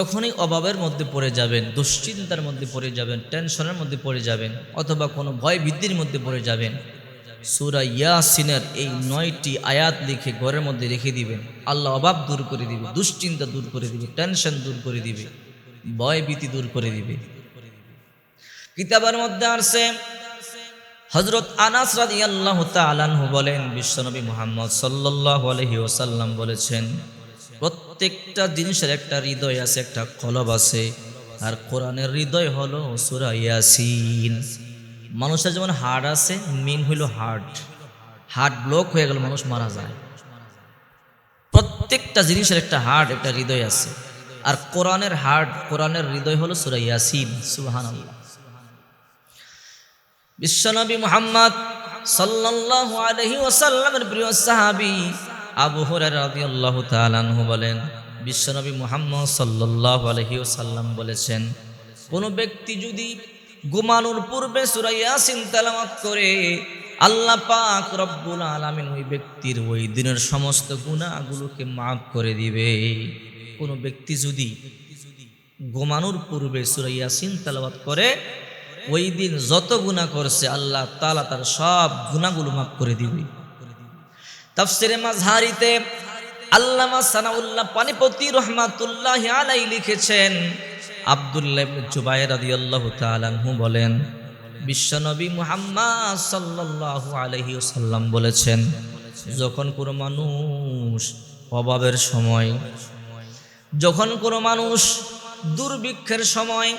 যখনই অভাবের মধ্যে পড়ে যাবেন, দুশ্চিন্তার মধ্যে পড়ে যাবেন, টেনশনের মধ্যে পড়ে যাবেন, অথবা কোনো ভয় ভীতির মধ্যে পড়ে যাবেন, সূরা ইয়াসিনের এই 9টি আয়াত লিখে ঘরের মধ্যে রেখে দিবেন। আল্লাহ অভাব দূর করে দিবে, দুশ্চিন্তা দূর করে দিবে, টেনশন দূর করে দিবে, ভয় ভীতি দূর করে দিবে। কিতাবের মধ্যে আছে, হযরত আনাস রাদিয়াল্লাহু তাআলা আনহু বলেন, বিশ্বনবী মুহাম্মদ সাল্লাল্লাহু আলাইহি ওয়াসাল্লাম বলেছেন, প্রত্যেকটা জিনিসের একটা হৃদয় আছে, একটা কলব আছে, আর কোরআনের হৃদয় হলো সূরা ইয়াসিন। মানুষের যেমন হার্ট আছে, মেইন হইল হার্ট ব্লক হয়ে গেল মানুষ মারা যায়। প্রত্যেকটা জিনিসের একটা হার্ট, একটা হৃদয় আছে, আর কোরআনের হার্ট, কোরআনের হৃদয় হলো সূরা ইয়াসিন। সুবহানাল্লাহ। বিশ্বনবী মুহাম্মদ সাল্লাল্লাহু আলাইহি ওয়াসাল্লামের প্রিয় সাহাবী আবু হুরায়রা রাদিয়াল্লাহু তাআলা আনহু বলেন, বিশ্বনবী মুহাম্মদ সাল্লাল্লাহু আলাইহি ওয়াসাল্লাম বলেছেন, কোন ব্যক্তি যদি ঘুমানোর পূর্বে সূরা ইয়াসিন তেলাওয়াত করে, আল্লাহ পাক রব্বুল আলামিন ওই ব্যক্তির ওই দিনের সমস্ত গুনাহগুলোকে মাফ করে দিবে। কোন ব্যক্তি যদি ঘুমানোর পূর্বে সূরা ইয়াসিন তেলাওয়াত করে, ওই দিন যত গুনাহ করছে আল্লাহ তাআলা তার সব গুনাহগুলো মাফ করে দিবে। তাফসিরে মাযহারিতে আল্লামা সানাউল্লাহ পানিপতি রাহমাতুল্লাহি আলাইহি লিখেছেন, আব্দুল্লাহ ইবনে জুবায়ের রাদিয়াল্লাহু তাআলা আনহু বলেন, বিশ্বনবী মুহাম্মদ সাল্লাল্লাহু আলাইহি ওয়াসাল্লাম বলেছেন, যখন কোনো মানুষ অভাবের সময়, যখন কোনো মানুষ দুর্ভিক্ষের সময়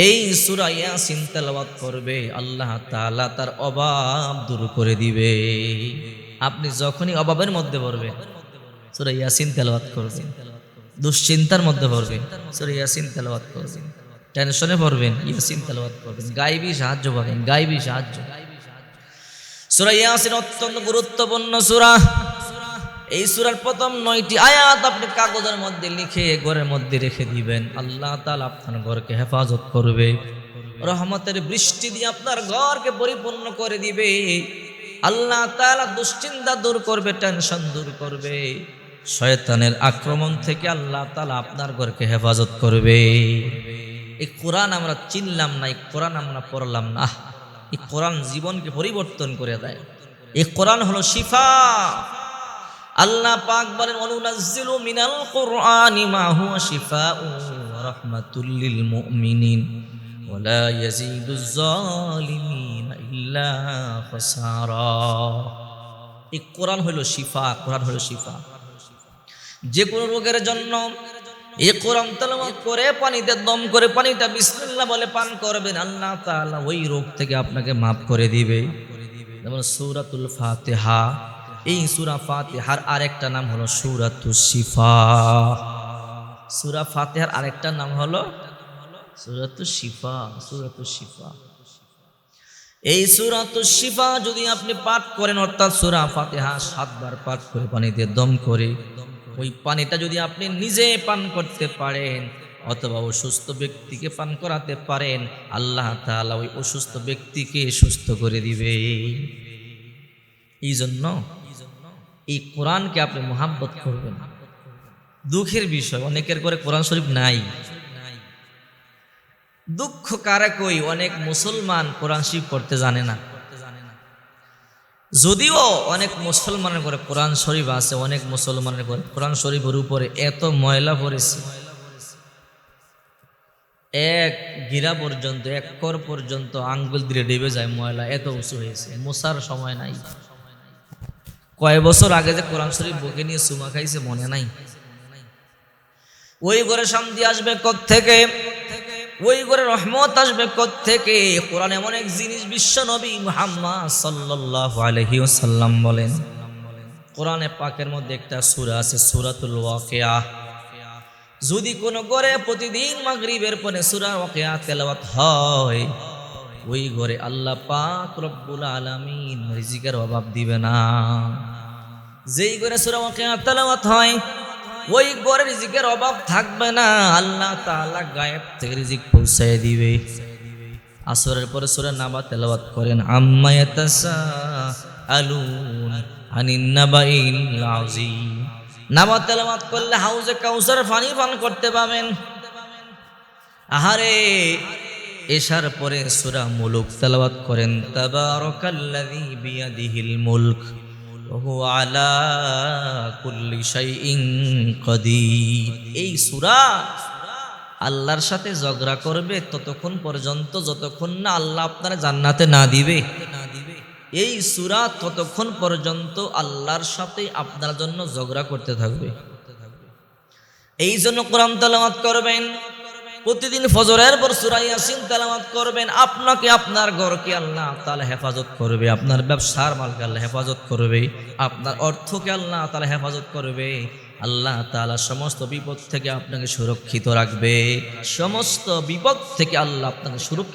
এই সূরা ইয়াসিন তেলাওয়াত করবে, আল্লাহ তাআলা তার অভাব দূর করে দিবে। আপনি যখনই অভাবের মধ্যে পড়বেন, সূরা ইয়াসিন তেলাওয়াত করবেন। দুশ্চিন্তার মধ্যে পড়বেন, সূরা ইয়াসিন তেলাওয়াত করবেন। টেনশনে পড়বেন, ইয়াসিন তেলাওয়াত করবেন। গায়বী সাহায্য পাবেন, গায়বী সাহায্য। সূরা ইয়াসিন অত্যন্ত গুরুত্বপূর্ণ সূরা। এই সূরার প্রথম 9টি আয়াত আপনি কাগজের মধ্যে লিখে ঘরের মধ্যে রেখে দিবেন। আল্লাহ তাআলা আপনার ঘরকে হেফাজত করবে, রহমতের বৃষ্টি দিয়ে আপনার ঘরকে পরিপূর্ণ করে দিবে। আল্লাহ তাআলা দুশ্চিন্তা দূর করবে, টেনশন দূর করবে, শয়তানের আক্রমণ থেকে আল্লাহ তাআলা আপনার ঘরকে হেফাজত করবে। এই কোরআন আমরা চিনলাম না, এই কোরআন আমরা পড়লাম না, এই কোরআন জীবনকে পরিবর্তন করে দেয়। এই কোরআন হলো শিফা। আল্লাহ পাক বলেন, অনুনাজ্জিলু মিনাল কুরআনি মা হুয়া শিফাউন ওয়া রাহমাতুল লিল মুমিনিন ওয়া লা ইয়াজিদুজ জালিমিনা ইল্লা খাসারা। এই কোরআন হলো শিফা, কোরআন হলো শিফা। যে কোনো রোগের জন্য এই কোরআন তেলাওয়াত করে পানিতে দম করে পানিটা বিসমিল্লাহ বলে পান করবেন, আল্লাহ তাআলা ওই রোগ থেকে আপনাকে মাফ করে দিবে। যেমন সূরাতুল ফাতিহা, এই সূরা ফাতিহার আরেকটা নাম হলো সূরাতুশ শিফা। সূরা ফাতিহার আরেকটা নাম হলো সূরাতুশ শিফা, সূরাতুশ শিফা। এই সূরাতুশ শিফা যদি আপনি পাঠ করেন, অর্থাৎ সূরা ফাতিহা 7 বার পাঠ করে পানিতে দম করে, ওই পানিটা যদি আপনি নিজে পান করতে পারেন অথবা অসুস্থ ব্যক্তিকে পান করাতে পারেন, আল্লাহ তাআলা ওই অসুস্থ ব্যক্তিকে সুস্থ করে দিবে। এই জন্য এই কোরআনকে আপনি মুহাব্বত করবেন। দুঃখের বিষয়, অনেকের করে কোরআন শরীফ নাই। দুঃখ কারে কই, অনেক মুসলমান কোরআন শরীফ পড়তে জানে না। যদিও অনেক মুসলমানের করে কোরআন শরীফ আছে, অনেক মুসলমানের করে কোরআন শরীফের উপরে এত ময়লা পড়েছে, এক গিরা পর্যন্ত, এক কর পর্যন্ত আঙ্গুল দিয়ে ডেবে যায় ময়লা, এত উঁচু হয়েছে, মোছার সময় নাই। কয় বছর আগে যে কোরআন শরীফ বুকে নিয়ে চুমা খাইছে মনে নাই। ওই ঘরে শান্তি আসবে কোত্থেকে, ওই ঘরে রহমত আসবে কোত্থেকে? কোরআন এমন এক জিনিস, বিশ্ব নবী মুহাম্মদ সাল্লাল্লাহু আলাইহি ওয়াসাল্লাম বলেন, কোরআনে পাকের মধ্যে একটা সূরা আছে সূরাতুল ওয়াকিয়া। যদি কোনো ঘরে প্রতিদিন মাগরিবের পরে সূরা ওয়াকিয়া তেলাওয়াত হয়, ওই ঘরে আল্লাহ পাক রব্বুল আলামিন রিজিকের অভাব দিবে না। যেই ঘরে সূরা ওয়াকিয়া তেলাওয়াত হয়, ওই ঘরে রিজিকের অভাব থাকবে না। আল্লাহ তাআলা গায়েব থেকে রিজিক পৌঁছায় দিবে। আসরের পরে সূরা নাবা তেলাওয়াত করেন, আম্মা ইয়াতাসাআলুন আনিন নাবাইল আযীম। নামাজ তেলাওয়াত করলে হাউজে কাউসার পানি পান করতে পাবেন। আহারে এশার পরে সূরা মুলক তেলাওয়াত করেন, তাবারাকাল্লাযী বিয়াদিহিল মুলক ওয়া হুয়া আলা কুল্লি শাইইন কাদির। এই সূরা আল্লাহর সাথে ঝগড়া করবে ততক্ষণ পর্যন্ত যতক্ষণ না আল্লাহ আপনার জান্নাতে না দিবে। এই সূরা ততক্ষণ পর্যন্ত আল্লাহর সাথে আপনার জন্য ঝগড়া করতে থাকবে। এই জন্য কোরআন তেলাওয়াত করবেন, প্রতিদিন ফজরের পর সূরা ইয়াসিন তেলাওয়াত করবেন। আপনাকে, আপনার ঘরকে আল্লাহ তাআলা হেফাজত করবে, আপনার ব্যবসার মালকে আল্লাহ হেফাজত করবে, আপনার অর্থকে আল্লাহ তাআলা হেফাজত করবে। আল্লাহ তাআলা সমস্ত বিপদ থেকে আপনাকে সুরক্ষিত রাখবে, সমস্ত বিপদ থেকে আল্লাহ আপনাকে সুরক্ষিত